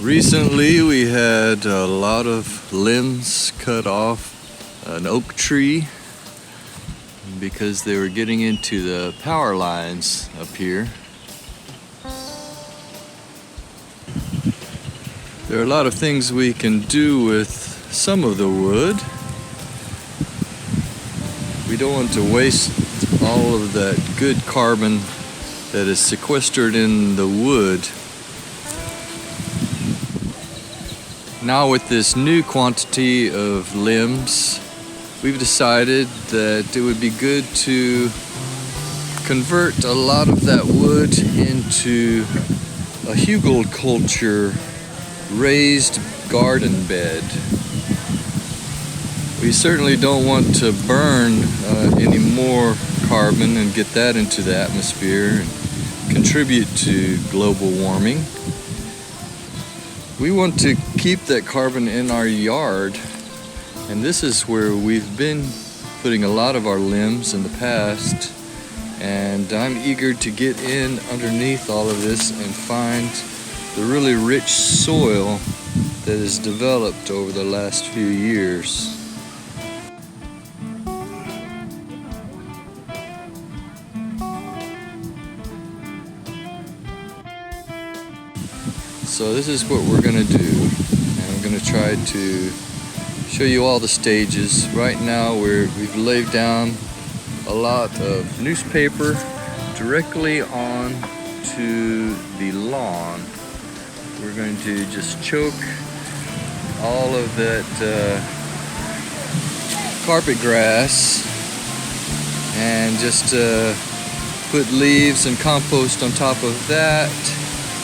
Recently we had a lot of limbs cut off an oak tree because they were getting into the power lines up here. There are a lot of things we can do with some of the wood. We don't want to waste all of that good carbon that is sequestered in the wood. Now with this new quantity of limbs, we've decided that it would be good to convert a lot of that wood into a Hugelkultur raised garden bed. We certainly don't want to burn any more carbon and get that into the atmosphere and contribute to global warming. We want to keep that carbon in our yard, and this is where we've been putting a lot of our limbs in the past, and I'm eager to get in underneath all of this and find the really rich soil that has developed over the last few years. So this is what we're going to do, and I'm going to try to show you all the stages. Right now we've laid down a lot of newspaper directly on to the lawn. We're going to just choke all of that carpet grass and just put leaves and compost on top of that,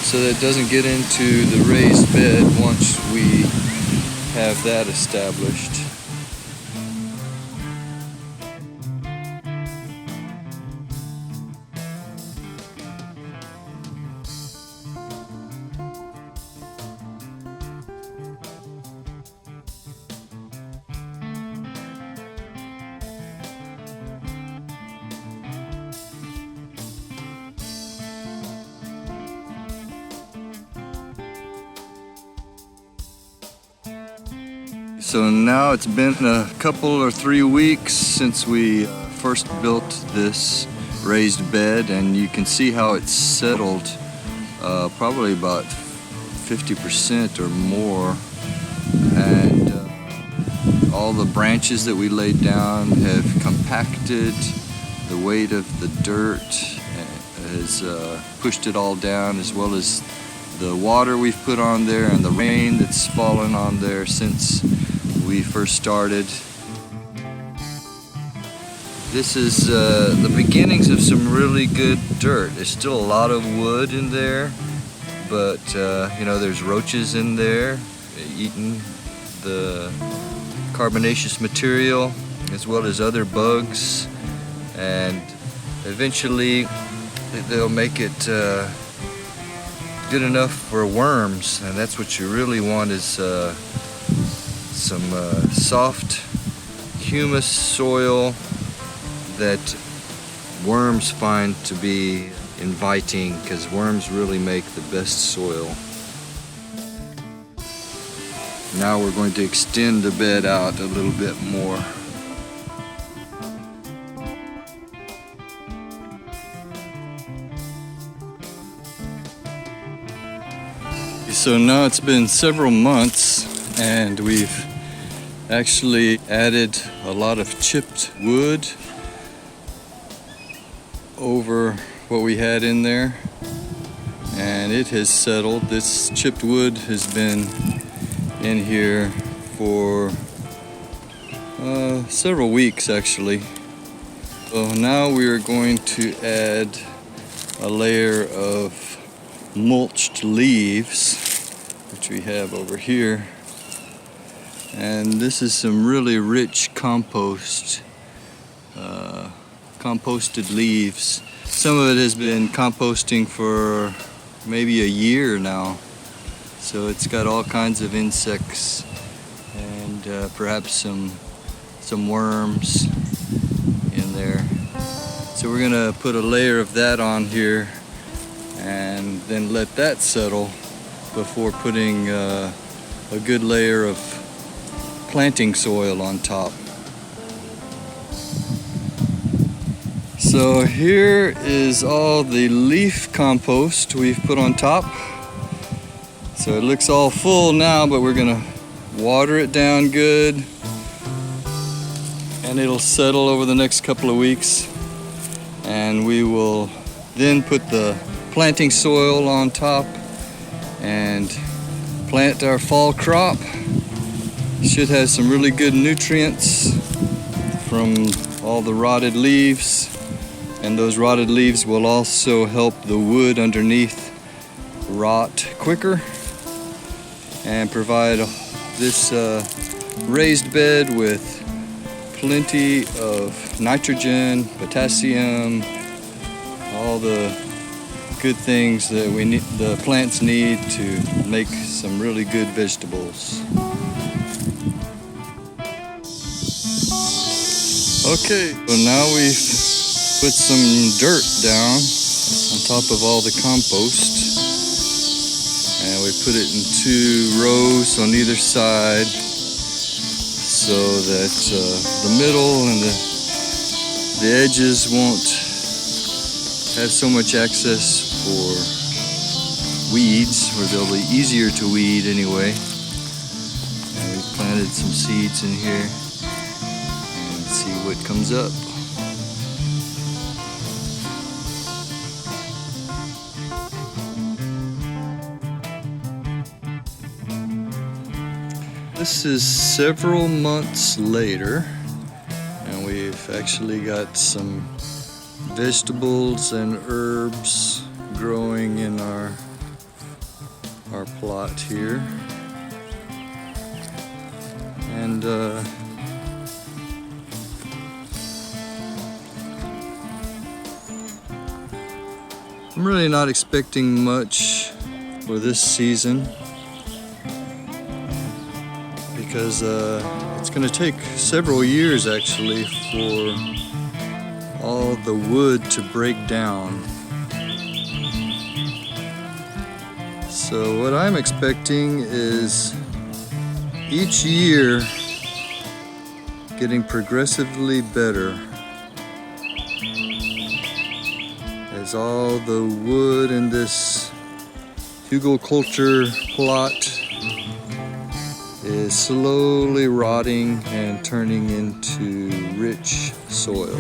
so that it doesn't get into the raised bed once we have that established. So now it's been a couple or 3 weeks since we first built this raised bed, and you can see how it's settled, probably about 50% or more, and all the branches that we laid down have compacted. The weight of the dirt has pushed it all down, as well as the water we've put on there and the rain that's fallen on there since we first started. This is the beginnings of some really good dirt. There's still a lot of wood in there, but there's roaches in there eating the carbonaceous material, as well as other bugs, and eventually they'll make it good enough for worms, and that's what you really want, is some soft humus soil that worms find to be inviting, because worms really make the best soil. Now we're going to extend the bed out a little bit more. So now it's been several months, and we've actually added a lot of chipped wood over what we had in there, and it has settled. This chipped wood has been in here for several weeks actually. So now we are going to add a layer of mulched leaves, which we have over here. And this is some really rich composted leaves. Some of it has been composting for maybe a year now, so it's got all kinds of insects and perhaps some worms in there. So we're gonna put a layer of that on here and then let that settle, before putting a good layer of planting soil on top. So here is all the leaf compost we've put on top. So it looks all full now, but we're gonna water it down good, and it'll settle over the next couple of weeks, and we will then put the planting soil on top and plant our fall crop. Should have some really good nutrients from all the rotted leaves, and those rotted leaves will also help the wood underneath rot quicker and provide this raised bed with plenty of nitrogen, potassium, all the good things that the plants need to make some really good vegetables. Okay, well now we've put some dirt down on top of all the compost, and we put it in 2 rows on either side so that the middle and the edges won't have so much access for weeds, or they'll be easier to weed anyway. And we planted some seeds in here and see what comes up. This is several months later, and we've actually got some vegetables and herbs growing in our plot here. And I'm really not expecting much for this season, because it's going to take several years actually for all the wood to break down. So what I'm expecting is each year getting progressively better as all the wood in this Hugelkultur plot is slowly rotting and turning into rich soil.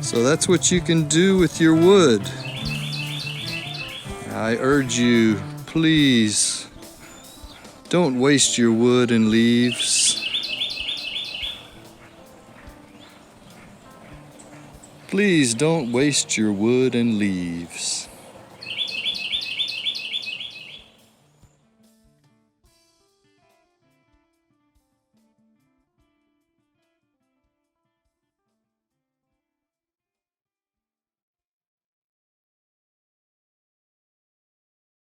So that's what you can do with your wood. I urge you, please don't waste your wood and leaves. Please don't waste your wood and leaves.